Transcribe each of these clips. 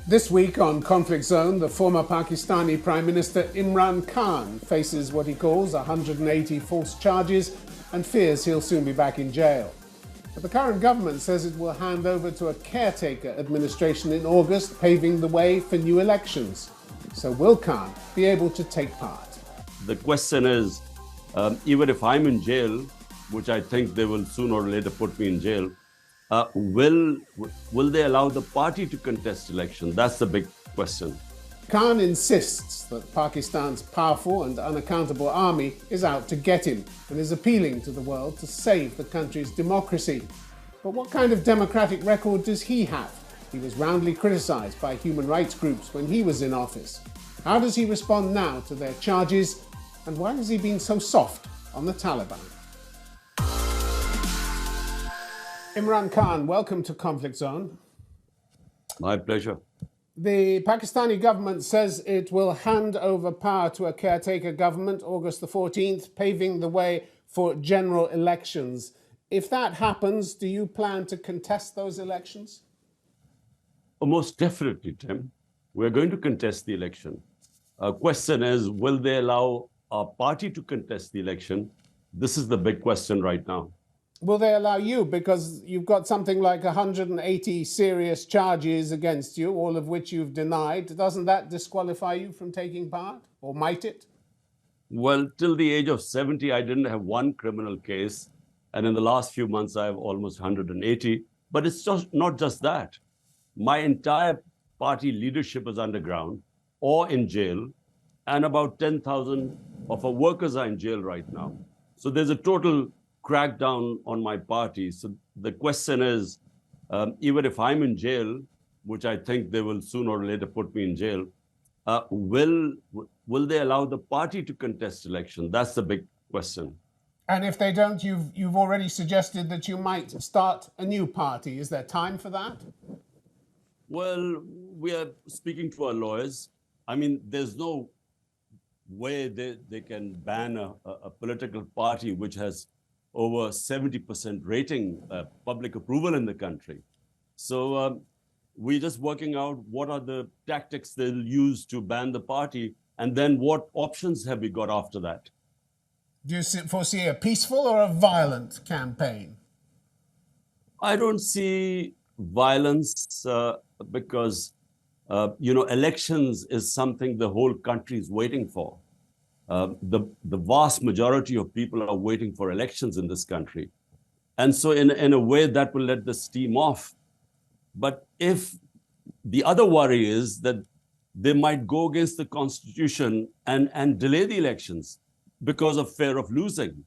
This week on Conflict Zone, the former Pakistani Prime Minister Imran Khan faces what he calls 180 false charges and fears he'll soon be back in jail. But the current government says it will hand over to a caretaker administration in August, paving the way for new elections. So will Khan be able to take part? The question is, even if I'm in jail, which I think they will sooner or later put me in jail, will they allow the party to contest election? That's the big question. Khan insists that Pakistan's powerful and unaccountable army is out to get him and is appealing to the world to save the country's democracy. But what kind of democratic record does he have? He was roundly criticised by human rights groups when he was in office. How does he respond now to their charges? And why has he been so soft on the Taliban? Imran Khan, welcome to Conflict Zone. My pleasure. The Pakistani government says it will hand over power to a caretaker government August the 14th, paving the way for general elections. If that happens, do you plan to contest those elections? Oh, most definitely, Tim. We're going to contest the election. Question is, will they allow our party to contest the election? This is the big question right now. Will they allow you? Because you've got something like 180 serious charges against you, all of which you've denied. Doesn't that disqualify you from taking part? Or might it? Well, till the age of 70, I didn't have one criminal case. And in the last few months, I have almost 180. But it's just not just that. My entire party leadership is underground or in jail. And about 10,000 of our workers are in jail right now. So there's a total crackdown on my party. So the question is, even if I'm in jail, which I think they will sooner or later put me in jail, will they allow the party to contest election? That's the big question. And if they don't, you've already suggested that you might start a new party. Is there time for that? Well, we are speaking to our lawyers. I mean, there's no way they can ban a political party which has over 70% rating, public approval in the country. So we're just working out what are the tactics they'll use to ban the party, and then what options have we got after that? Do you foresee a peaceful or a violent campaign? I don't see violence because, elections is something the whole country is waiting for. The vast majority of people are waiting for elections in this country. And so in a way that will let the steam off. But if the other worry is that they might go against the Constitution and delay the elections because of fear of losing.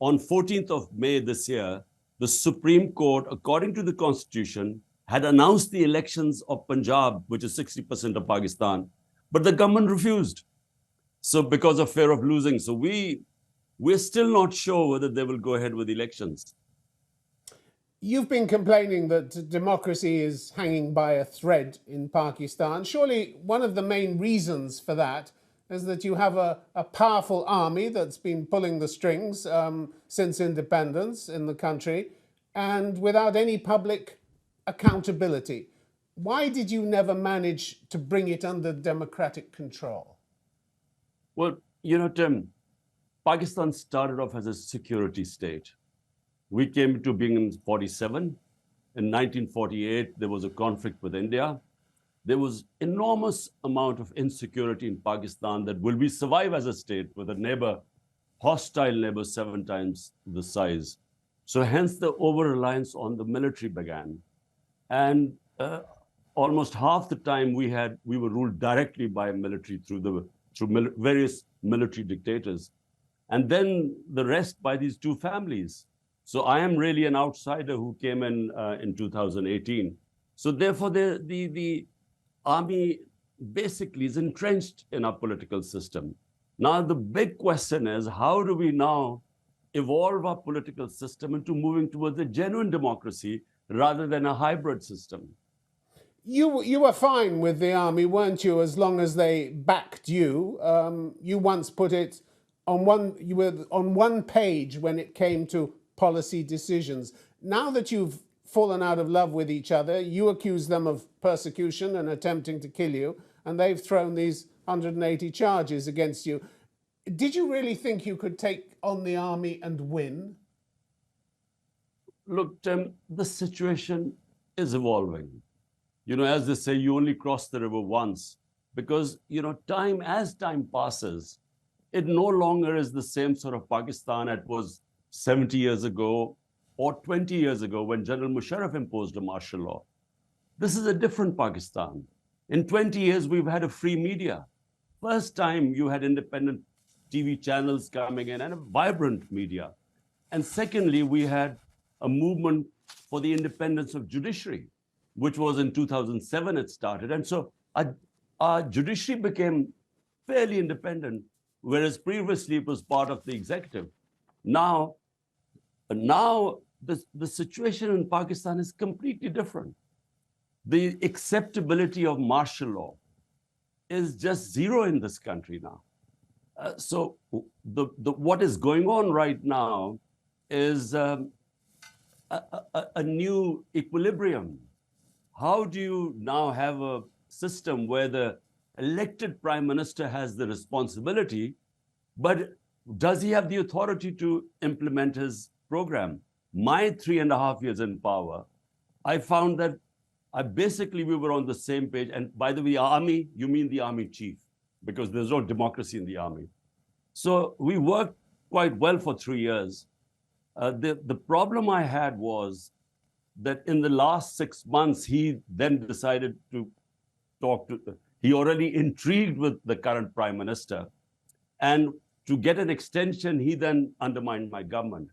On 14th of May this year, the Supreme Court, according to the Constitution, had announced the elections of Punjab, which is 60% of Pakistan, but the government refused. So because of fear of losing. So we're still not sure whether they will go ahead with elections. You've been complaining that democracy is hanging by a thread in Pakistan. Surely one of the main reasons for that is that you have a powerful army that's been pulling the strings since independence in the country and without any public accountability. Why did you never manage to bring it under democratic control? Well, Tim, Pakistan started off as a security state. We came to being in 47. In 1948, there was a conflict with India. There was enormous amount of insecurity in Pakistan that will we survive as a state with a neighbor, hostile neighbor 7 times the size. So hence the over-reliance on the military began. And almost half the time we were ruled directly by military through various military dictators. And then the rest by these 2 families. So I am really an outsider who came in 2018. So therefore, the army basically is entrenched in our political system. Now, the big question is, how do we now evolve our political system into moving towards a genuine democracy rather than a hybrid system? You were fine with the army, weren't you, as long as they backed you? You once put it you were on one page when it came to policy decisions. Now that you've fallen out of love with each other. You accuse them of persecution and attempting to kill you, and they've thrown these 180 charges against you. Did you really think you could take on the army and win? Look, Tim, the situation is evolving. As they say, you only cross the river once, because, as time passes, it no longer is the same sort of Pakistan it was 70 years ago or 20 years ago when General Musharraf imposed a martial law. This is a different Pakistan. In 20 years, we've had a free media. First time you had independent TV channels coming in and a vibrant media. And secondly, we had a movement for the independence of judiciary, which was in 2007 it started. And so our judiciary became fairly independent, whereas previously it was part of the executive. Now the situation in Pakistan is completely different. The acceptability of martial law is just zero in this country now. So what is going on right now is a new equilibrium. How do you now have a system where the elected prime minister has the responsibility, but does he have the authority to implement his program? My 3.5 years in power, I found that we were on the same page. And by the way, army, you mean the army chief, because there's no democracy in the army. So we worked quite well for 3 years. The problem I had was that in the last 6 months, he then decided to he already intrigued with the current prime minister. And to get an extension, he then undermined my government.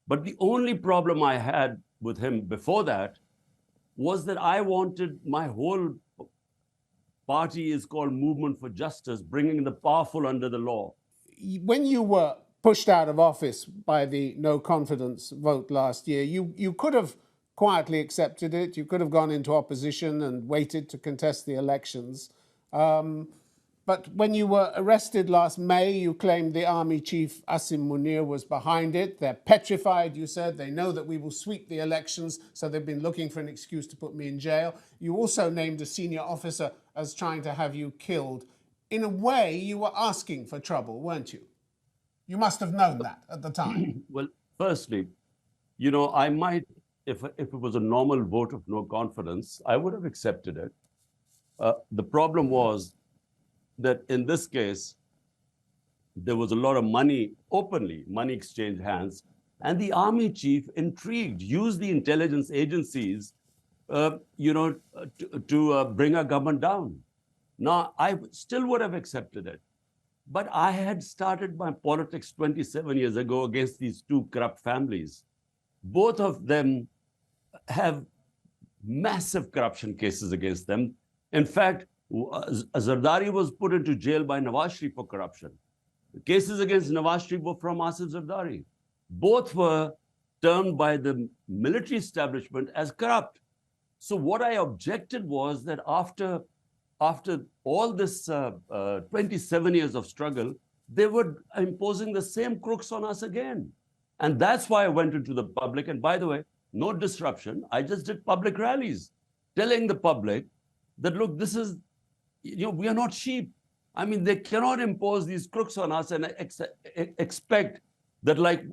But the only problem I had with him before that was that I wanted my whole party is called Movement for Justice, bringing the powerful under the law. When you were pushed out of office by the no confidence vote last year, you could have quietly accepted it. You could have gone into opposition and waited to contest the elections. But when you were arrested last May, you claimed the army chief, Asim Munir, was behind it. They're petrified, you said. They know that we will sweep the elections, so they've been looking for an excuse to put me in jail. You also named a senior officer as trying to have you killed. In a way, you were asking for trouble, weren't you? You must have known that at the time. Well, firstly, I might, if it was a normal vote of no confidence, I would have accepted it. The problem was that in this case, there was a lot of money, money exchanged hands, and the army chief intrigued, used the intelligence agencies, to bring our government down. Now, I still would have accepted it, but I had started my politics 27 years ago against these two corrupt families. Both of them have massive corruption cases against them. In fact, Zardari was put into jail by Nawaz Sharif for corruption. The cases against Nawaz Sharif were from Asif Zardari. Both were termed by the military establishment as corrupt. So what I objected was that after all this 27 years of struggle, they were imposing the same crooks on us again. And that's why I went into the public. And by the way, no disruption. I just did public rallies telling the public that, look, this is, we are not sheep. I mean, they cannot impose these crooks on us and expect that, like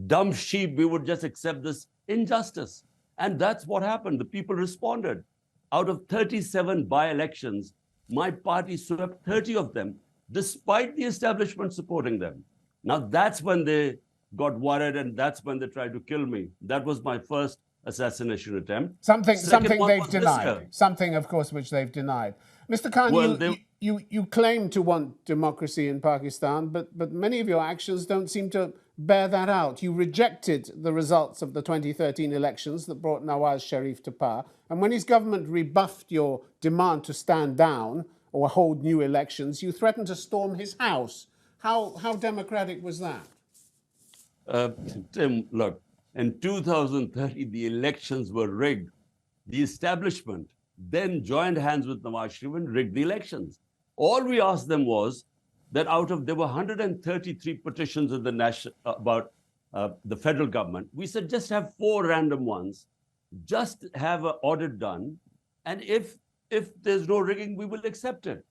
dumb sheep, we would just accept this injustice. And that's what happened. The people responded. Out of 37 by-elections, my party swept 30 of them, despite the establishment supporting them. Now, that's when they got worried, and that's when they tried to kill me. That was my first assassination attempt. Something they've denied. Something, of course, which they've denied. Mr. Khan, well, you claim to want democracy in Pakistan, but many of your actions don't seem to bear that out. You rejected the results of the 2013 elections that brought Nawaz Sharif to power. And when his government rebuffed your demand to stand down or hold new elections, you threatened to storm his house. How democratic was that? Tim, look, in 2013, the elections were rigged. The establishment then joined hands with Nawaz Sharif and rigged the elections. All we asked them was that there were 133 petitions in the about the federal government. We said, just have 4 random ones. just have an audit done, and if there's no rigging, we will accept it.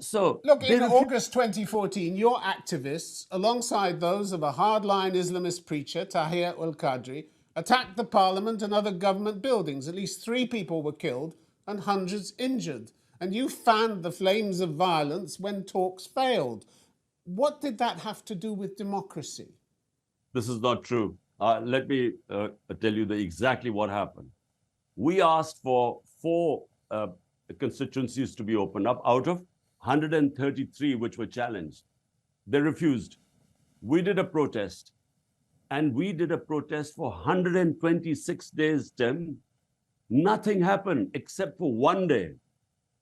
So look, they in refuse. August 2014, your activists, alongside those of a hardline Islamist preacher, Tahir al-Qadri, attacked the parliament and other government buildings. At least 3 people were killed and hundreds injured. And you fanned the flames of violence when talks failed. What did that have to do with democracy? This is not true. Let me tell you exactly what happened. We asked for 4 constituencies to be opened up out of 133 which were challenged. They refused. We did a protest, and we did a protest for 126 days, Tim. Nothing happened except for one day.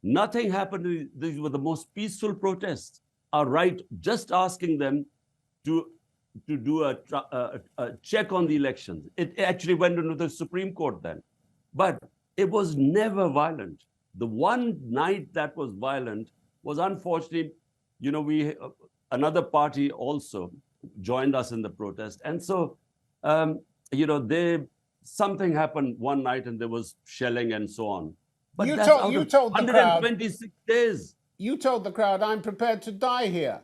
Nothing happened. These were the most peaceful protests. Our right, just asking them to do a check on the elections. It actually went into the Supreme Court then. But it was never violent. The one night that was violent was, unfortunately, another party also joined us in the protest. And so, something happened one night and there was shelling and so on. But You that's told- out you of told the crowd- 126 days. You told the crowd, I'm prepared to die here.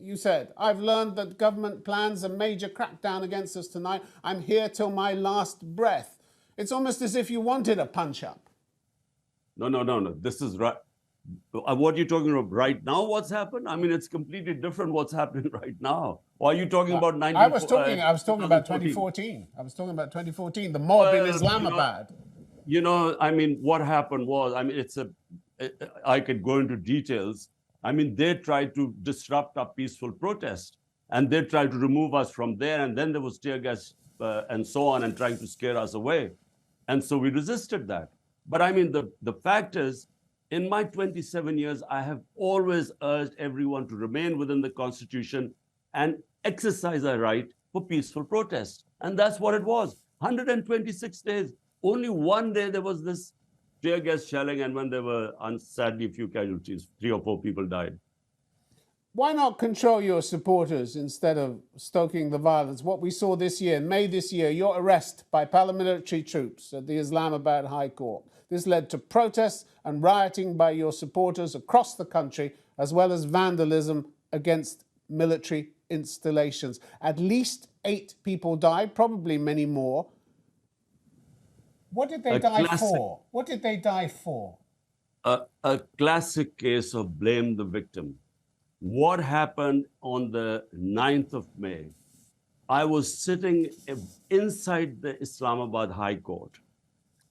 You said, I've learned that government plans a major crackdown against us tonight. I'm here till my last breath. It's almost as if you wanted a punch-up. No. This is right. What are you talking about right now? What's happened? I mean, it's completely different what's happening right now. Or are you talking about 19? I was talking about 2014. I was talking about 2014, the mob in Islamabad. I mean, what happened was, I mean, I could go into details. I mean, they tried to disrupt our peaceful protest, and they tried to remove us from there. And then there was tear gas and so on, and trying to scare us away. And so we resisted that. But I mean, the fact is, in my 27 years, I have always urged everyone to remain within the Constitution and exercise our right for peaceful protest. And that's what it was. 126 days. Only one day there was this tear gas shelling, and when there were, sadly, a few casualties, 3 or 4 people died. Why not control your supporters instead of stoking the violence? What we saw this year, May this year, your arrest by paramilitary troops at the Islamabad High Court. This led to protests and rioting by your supporters across the country, as well as vandalism against military installations. At least 8 people died, probably many more. What did they die for? What did they die for? A classic case of blame the victim. What happened on the 9th of May? I was sitting inside the Islamabad High Court.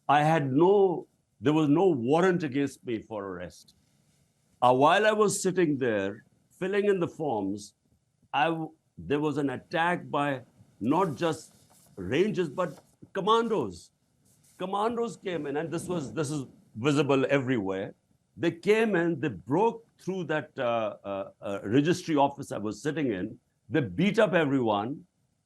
There was no warrant against me for arrest. While I was sitting there, filling in the forms, there was an attack by not just rangers, but commandos. Commandos came in, and this is visible everywhere. They came in, they broke through that registry office I was sitting in. They beat up everyone.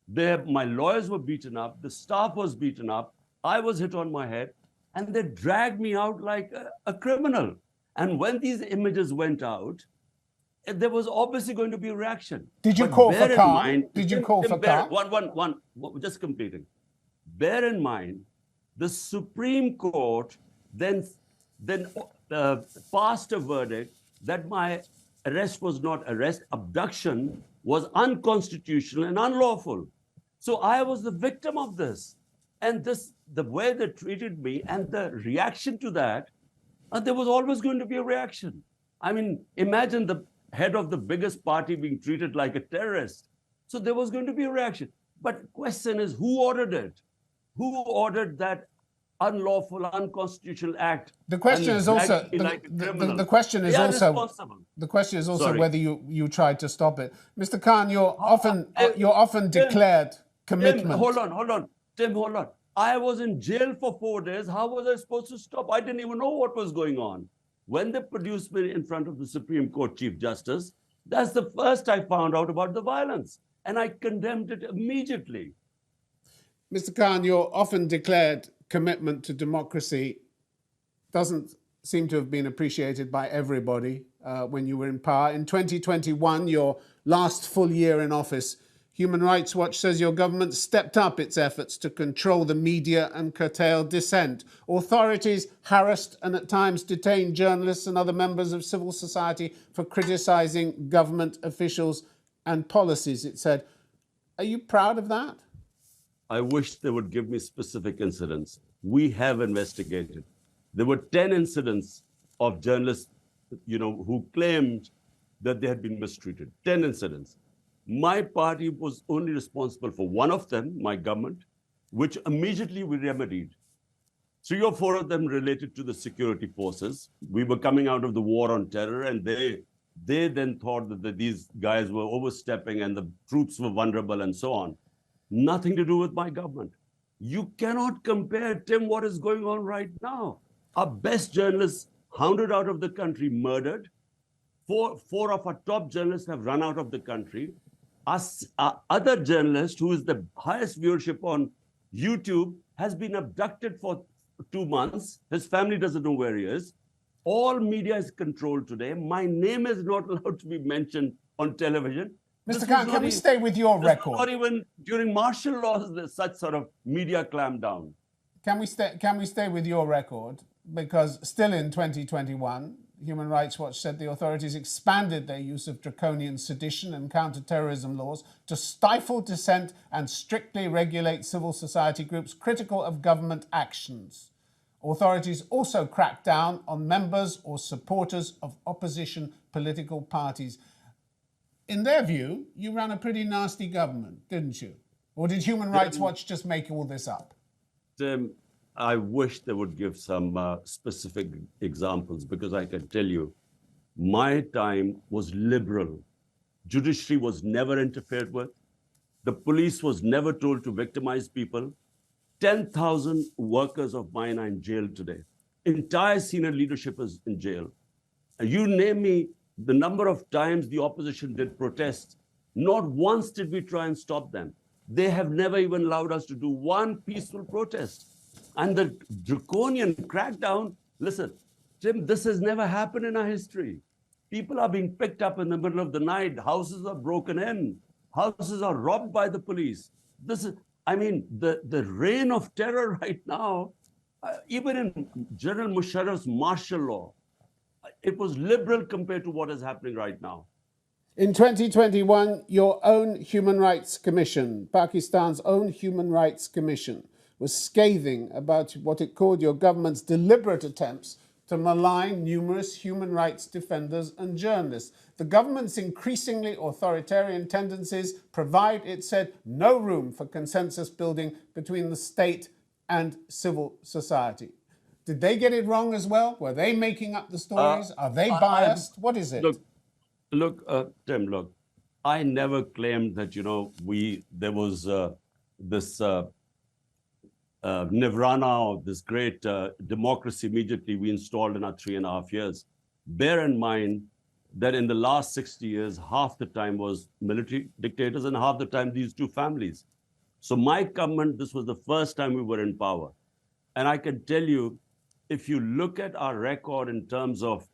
My lawyers were beaten up. The staff was beaten up. I was hit on my head, and they dragged me out like a criminal. And when these images went out, there was obviously going to be a reaction. Did you call for Khan? Did you call for Khan? Just completing. Bear in mind, the Supreme Court then passed a verdict that my arrest was not arrest, abduction was unconstitutional and unlawful. So I was the victim of this. And the way they treated me and the reaction to that, there was always going to be a reaction. I mean, imagine the head of the biggest party being treated like a terrorist. So there was going to be a reaction. But the question is, who ordered it? Who ordered that unlawful, unconstitutional act? The question is also the question is also whether you tried to stop it. Mr. Khan, you're often declared commitment. Hold on. Tim, hold on. I was in jail for 4 days. How was I supposed to stop? I didn't even know what was going on. When they produced me in front of the Supreme Court Chief Justice, that's the first I found out about the violence. And I condemned it immediately. Mr. Khan, your often declared commitment to democracy doesn't seem to have been appreciated by everybody when you were in power. In 2021, your last full year in office, Human Rights Watch says your government stepped up its efforts to control the media and curtail dissent. Authorities harassed and at times detained journalists and other members of civil society for criticising government officials and policies, it said. Are you proud of that? I wish they would give me specific incidents. We have investigated. There were 10 incidents of journalists, who claimed that they had been mistreated. 10 incidents. My party was only responsible for one of them, my government, which immediately we remedied. 3 or 4 of them related to the security forces. We were coming out of the war on terror, and they then thought that these guys were overstepping and the troops were vulnerable and so on. Nothing to do with my government. You cannot compare, Tim, what is going on right now. Our best journalists hounded out of the country, murdered. Four of our top journalists have run out of the country. Our other journalist, who is the highest viewership on YouTube, has been abducted for 2 months. His family doesn't know where he is. All media is controlled today. My name is not allowed to be mentioned on television. Mr. Khan, can we stay with your record? Not even during martial law, there's such sort of media clampdown. Can we stay with your record? Because still in 2021, Human Rights Watch said the authorities expanded their use of draconian sedition and counter-terrorism laws to stifle dissent and strictly regulate civil society groups critical of government actions. Authorities also cracked down on members or supporters of opposition political parties. In their view, you ran a pretty nasty government, didn't you? Or did Human Rights Watch just make all this up? I wish they would give some specific examples, because I can tell you, my time was liberal. Judiciary was never interfered with. The police was never told to victimize people. 10,000 workers of mine are in jail today. Entire senior leadership is in jail. And you name me the number of times the opposition did protests. Not once did we try and stop them. They have never even allowed us to do one peaceful protest. And the draconian crackdown, listen, Jim, this has never happened in our history. People are being picked up in the middle of the night. Houses are broken in. Houses are robbed by the police. The reign of terror right now, even in General Musharraf's martial law, it was liberal compared to what is happening right now. In 2021, your own Human Rights Commission, Pakistan's own Human Rights Commission, was scathing about what it called your government's deliberate attempts to malign numerous human rights defenders and journalists. The government's increasingly authoritarian tendencies provide, it said, no room for consensus building between the state and civil society. Did they get it wrong as well? Were they making up the stories? Are they biased? What is it? Tim, look, I never claimed that, there was this nirvana of this great democracy immediately we installed in our 3.5 years. Bear in mind that in the last 60 years, half the time was military dictators and half the time these two families. So my government, this was the first time we were in power. And I can tell you, if you look at our record in terms of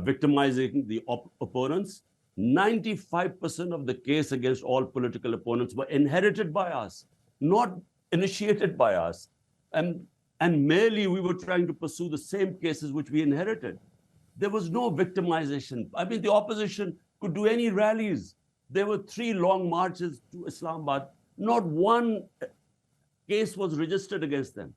victimizing the opponents, 95% of the case against all political opponents were inherited by us, not initiated by us. And merely we were trying to pursue the same cases which we inherited. There was no victimization. The opposition could do any rallies. There were 3 long marches to Islamabad. Not one case was registered against them.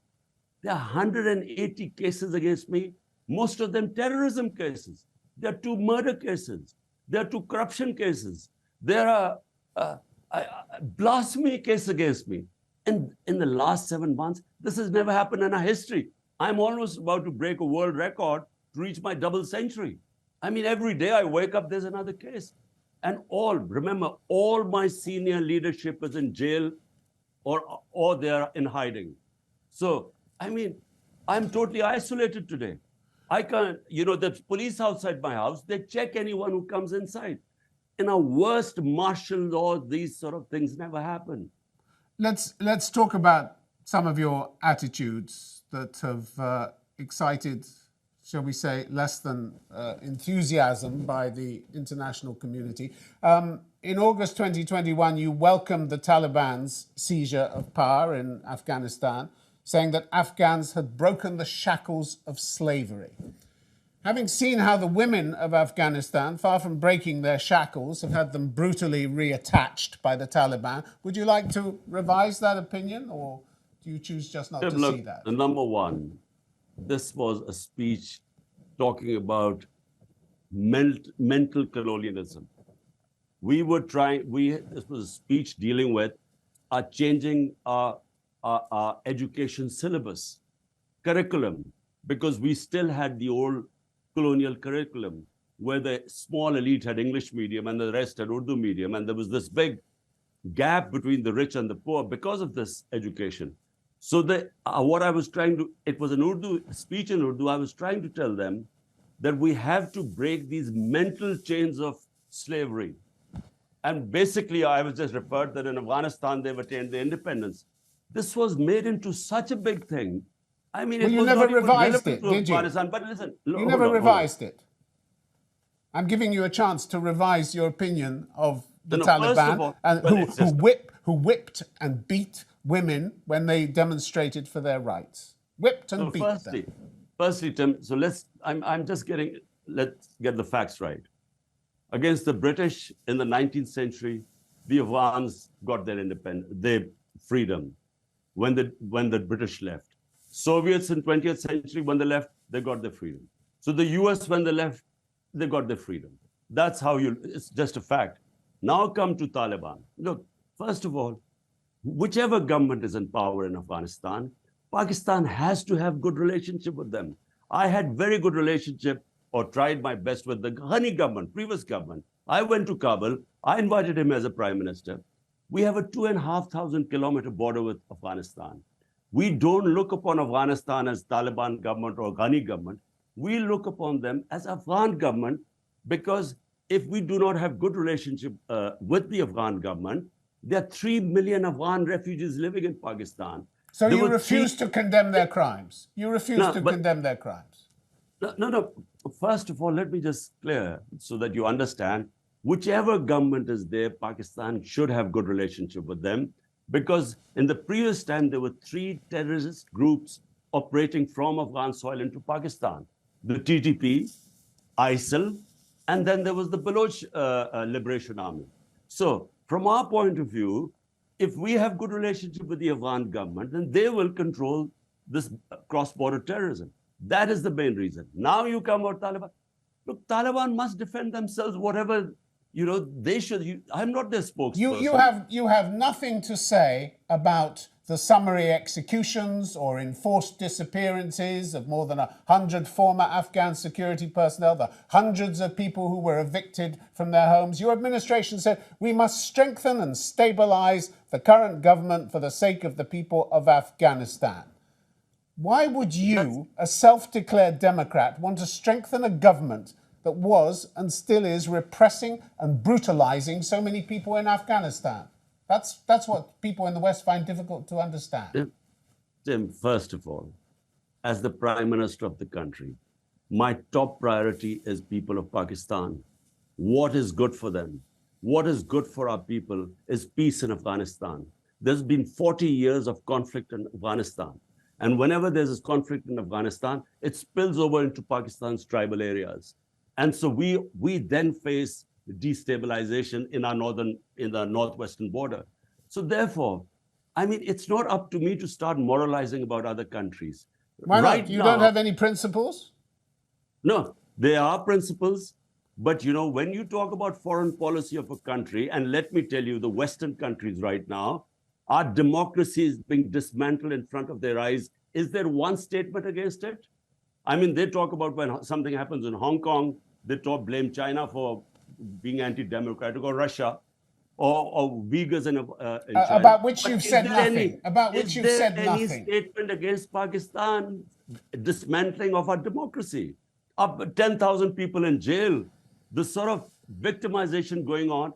There are 180 cases against me, most of them terrorism cases. There are 2 murder cases. There are 2 corruption cases. There are a blasphemy case against me. And in the last 7 months, this has never happened in our history. I'm almost about to break a world record to reach my double century. Every day I wake up, there's another case. And remember, all my senior leadership is in jail or they're in hiding. So, I'm totally isolated today. I can't, the police outside my house, they check anyone who comes inside. In our worst martial law, these sort of things never happen. Let's talk about some of your attitudes that have excited shall we say, less than enthusiasm by the international community. In August 2021, you welcomed the Taliban's seizure of power in Afghanistan, saying that Afghans had broken the shackles of slavery. Having seen how the women of Afghanistan, far from breaking their shackles, have had them brutally reattached by the Taliban, would you like to revise that opinion, or do you choose just not to see that? Number one, this was a speech talking about mental colonialism. This was a speech dealing with changing our education syllabus, curriculum, because we still had the old colonial curriculum where the small elite had English medium and the rest had Urdu medium. And there was this big gap between the rich and the poor because of this education. So what I was trying to, it was an Urdu speech in Urdu. I was trying to tell them that we have to break these mental chains of slavery. And basically, I was just referred that in Afghanistan, they've attained their independence. This was made into such a big thing. I mean, well, you never revised it, did you? But listen, you never revised it. I'm giving you a chance to revise your opinion of the Taliban, who whipped and beat women when they demonstrated for their rights. Whipped and beat them. Firstly, Tim, so let's get the facts right. Against the British in the 19th century, the Afghans got their freedom when the British left. Soviets in 20th century, when they left, they got their freedom. So the US, when they left, they got their freedom. That's how it's just a fact. Now come to Taliban. Look, first of all, whichever government is in power in Afghanistan, Pakistan has to have good relationship with them. I had very good relationship or tried my best with the Ghani government, previous government. I went to Kabul. I invited him as a prime minister. We have a 2,500 kilometer border with Afghanistan. We don't look upon Afghanistan as Taliban government or Ghani government. We look upon them as Afghan government, because if we do not have good relationship with the Afghan government, there are 3 million Afghan refugees living in Pakistan. So you refuse to condemn their crimes? You refuse to condemn their crimes? No. First of all, let me just clear so that you understand, whichever government is there, Pakistan should have good relationship with them, because in the previous time, there were 3 terrorist groups operating from Afghan soil into Pakistan. The TTP, ISIL, and then there was the Baloch Liberation Army. So from our point of view, if we have good relationship with the Afghan government, then they will control this cross-border terrorism. That is the main reason. Now you come about Taliban. Look, Taliban must defend themselves, whatever, they should. I'm not their spokesperson. You have nothing to say about the summary executions or enforced disappearances of more than 100 former Afghan security personnel, the hundreds of people who were evicted from their homes. Your administration said we must strengthen and stabilize the current government for the sake of the people of Afghanistan. Why would you, a self-declared Democrat, want to strengthen a government that was and still is repressing and brutalizing so many people in Afghanistan? That's what people in the West find difficult to understand. Tim, first of all, as the Prime Minister of the country, my top priority is people of Pakistan. What is good for them? What is good for our people is peace in Afghanistan. There's been 40 years of conflict in Afghanistan. And whenever there's this conflict in Afghanistan, it spills over into Pakistan's tribal areas. And so we then face destabilization in the northwestern border. So therefore, I mean, it's not up to me to start moralizing about other countries. Why not? You don't have any principles? No, there are principles. But, when you talk about foreign policy of a country, and let me tell you, the Western countries right now, our democracy is being dismantled in front of their eyes. Is there one statement against it? I mean, they talk about when something happens in Hong Kong, they blame China for being anti-democratic, or Russia, or Uyghurs in China. About which you've said nothing. About which you've said nothing. Is there any statement against Pakistan dismantling of our democracy? Up 10,000 people in jail, the sort of victimization going on,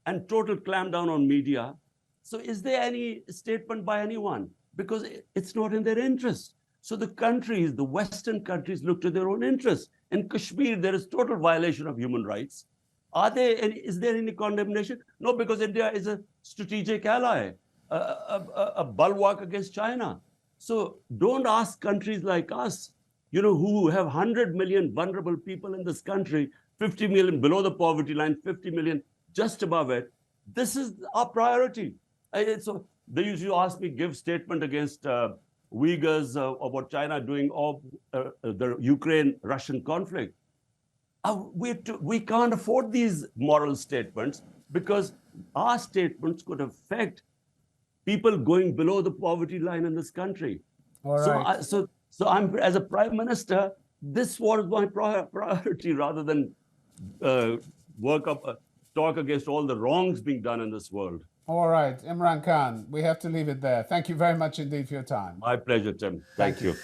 and total clampdown on media. So is there any statement by anyone? Because it's not in their interest. So the countries, the Western countries, look to their own interests. In Kashmir, there is total violation of human rights. Is there any condemnation? No, because India is a strategic ally, a bulwark against China. So don't ask countries like us, who have 100 million vulnerable people in this country, 50 million below the poverty line, 50 million just above it. This is our priority. So they used to ask me, give statement against Uyghurs about China doing of the Ukraine-Russian conflict. We can't afford these moral statements because our statements could affect people going below the poverty line in this country. All right. So I'm, as a prime minister, this was my priority rather than talk against all the wrongs being done in this world. All right, Imran Khan, we have to leave it there. Thank you very much indeed for your time. My pleasure, Tim. Thank you.